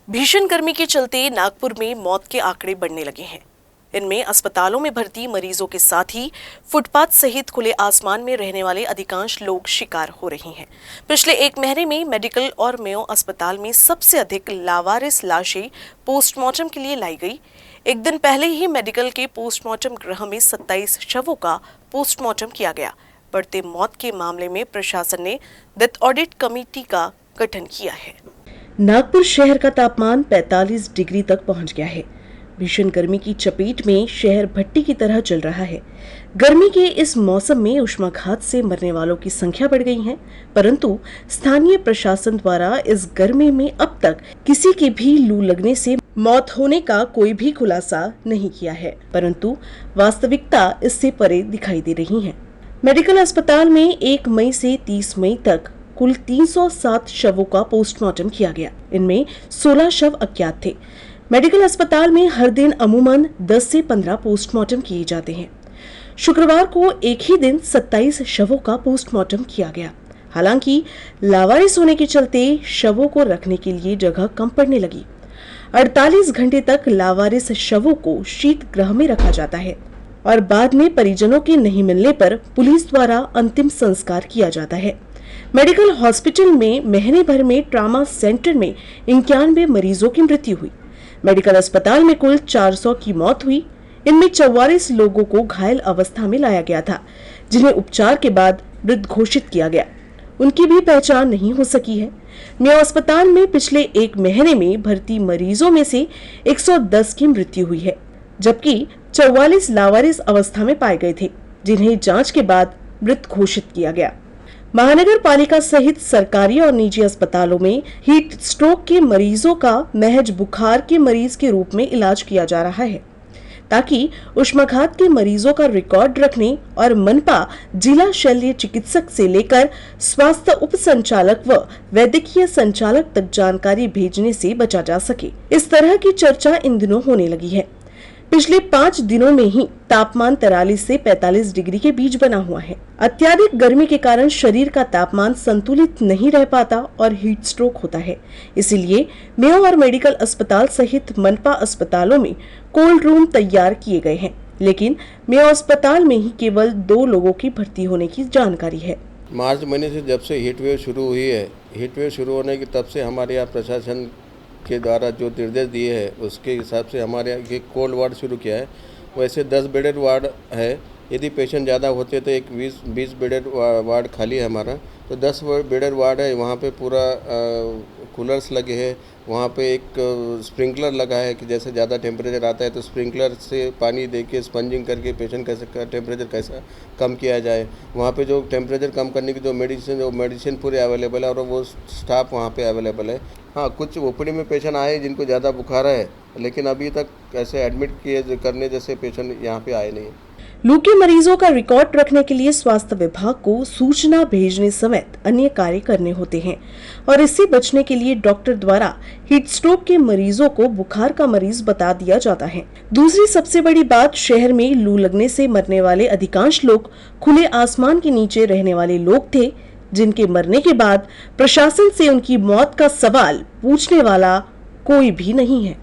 भीषण गर्मी के चलते नागपुर में मौत के आंकड़े बढ़ने लगे हैं। इनमें अस्पतालों में भर्ती मरीजों के साथ ही फुटपाथ सहित खुले आसमान में रहने वाले अधिकांश लोग शिकार हो रहे हैं। पिछले एक महीने में मेडिकल और मेयो अस्पताल में सबसे अधिक लावारिस लाशें पोस्टमार्टम के लिए लाई गई। एक दिन पहले ही मेडिकल के पोस्टमार्टम गृह में 27 शवों का पोस्टमार्टम किया गया। बढ़ते मौत के मामले में प्रशासन ने डेथ ऑडिट कमेटी का गठन किया है। नागपुर शहर का तापमान 45 डिग्री तक पहुंच गया है। भीषण गर्मी की चपेट में शहर भट्टी की तरह जल रहा है। गर्मी के इस मौसम में उष्माघात से मरने वालों की संख्या बढ़ गई है, परंतु स्थानीय प्रशासन द्वारा इस गर्मी में अब तक किसी के भी लू लगने से मौत होने का कोई भी खुलासा नहीं किया है, परंतु वास्तविकता इससे परे दिखाई दे रही है। मेडिकल अस्पताल में 1 मई से 30 मई तक कुल 307 शवों का पोस्टमार्टम किया गया। इनमें 16 शव अज्ञात थे। मेडिकल अस्पताल में हर दिन अमूमन 10 से 15 पोस्टमार्टम किए जाते हैं। शुक्रवार को एक ही दिन 27 शवों का पोस्टमार्टम किया गया। हालांकि लावारिस होने के चलते शवों को रखने के लिए जगह कम पड़ने लगी। 48 घंटे तक लावारिस शवों को शीत गृह में रखा जाता है और बाद में परिजनों के नहीं मिलने पर पुलिस द्वारा अंतिम संस्कार किया जाता है। मेडिकल हॉस्पिटल में महीने भर में ट्रॉमा सेंटर में 91 मरीजों की मृत्यु हुई। मेडिकल अस्पताल में कुल 400 की मौत हुई। इनमें 44 लोगों को घायल अवस्था में लाया गया था, जिन्हें उपचार के बाद मृत घोषित किया गया। उनकी भी पहचान नहीं हो सकी है। मेयो अस्पताल में पिछले एक महीने में भर्ती मरीजों में से 110 की मृत्यु हुई है, जबकि 44 लावारिस अवस्था में पाए गए थे, जिन्हें जांच के बाद मृत घोषित किया गया। महानगर पालिका सहित सरकारी और निजी अस्पतालों में हीट स्ट्रोक के मरीजों का महज बुखार के मरीज के रूप में इलाज किया जा रहा है, ताकि उष्माघात के मरीजों का रिकॉर्ड रखने और मनपा जिला शल्य चिकित्सक से लेकर स्वास्थ्य उप संचालक व वैद्यकीय संचालक तक जानकारी भेजने से बचा जा सके। इस तरह की चर्चा इन दिनों होने लगी है। पिछले 5 दिनों में ही तापमान 43 से 45 डिग्री के बीच बना हुआ है। अत्यधिक गर्मी के कारण शरीर का तापमान संतुलित नहीं रह पाता और हीट स्ट्रोक होता है। इसीलिए मेयो और मेडिकल अस्पताल सहित मनपा अस्पतालों में कोल्ड रूम तैयार किए गए हैं, लेकिन मेयो अस्पताल में ही केवल 2 लोगों की भर्ती होने की जानकारी है। मार्च महीने से जब से हीट वेव शुरू हुई है, हीट वेव शुरू होने की तब से हमारे यहाँ प्रशासन के द्वारा जो निर्देश दिए हैं उसके हिसाब से हमारे यहाँ एक कोल्ड वार्ड शुरू किया है। वैसे 10 बेडेड वार्ड है। यदि पेशेंट ज़्यादा होते तो एक 20 बेडेड वार्ड खाली है हमारा, तो 10 बेडेड वार्ड है। वहाँ पे पूरा कूलर्स लगे हैं। वहाँ पे एक स्प्रिंकलर लगा है कि जैसे ज़्यादा टेम्परेचर आता है तो स्प्रिंकलर से पानी दे के स्पंजिंग करके पेशेंट टेम्परेचर कैसा कम किया जाए। वहाँ पे जो टेम्परेचर कम करने की जो मेडिसिन पूरे अवेलेबल है और वो स्टाफ वहाँ पे अवेलेबल है। हाँ, कुछ ओपीडी में पेशेंट आए जिनको ज़्यादा बुखार है, लेकिन अभी तक ऐसे एडमिट करने जैसे पेशेंट यहाँ पे आए नहीं। लू के मरीजों का रिकॉर्ड रखने के लिए स्वास्थ्य विभाग को सूचना भेजने समेत अन्य कार्य करने होते हैं और इससे बचने के लिए डॉक्टर द्वारा हीट स्ट्रोक के मरीजों को बुखार का मरीज बता दिया जाता है। दूसरी सबसे बड़ी बात, शहर में लू लगने से मरने वाले अधिकांश लोग खुले आसमान के नीचे रहने वाले लोग थे, जिनके मरने के बाद प्रशासन से उनकी मौत का सवाल पूछने वाला कोई भी नहीं है।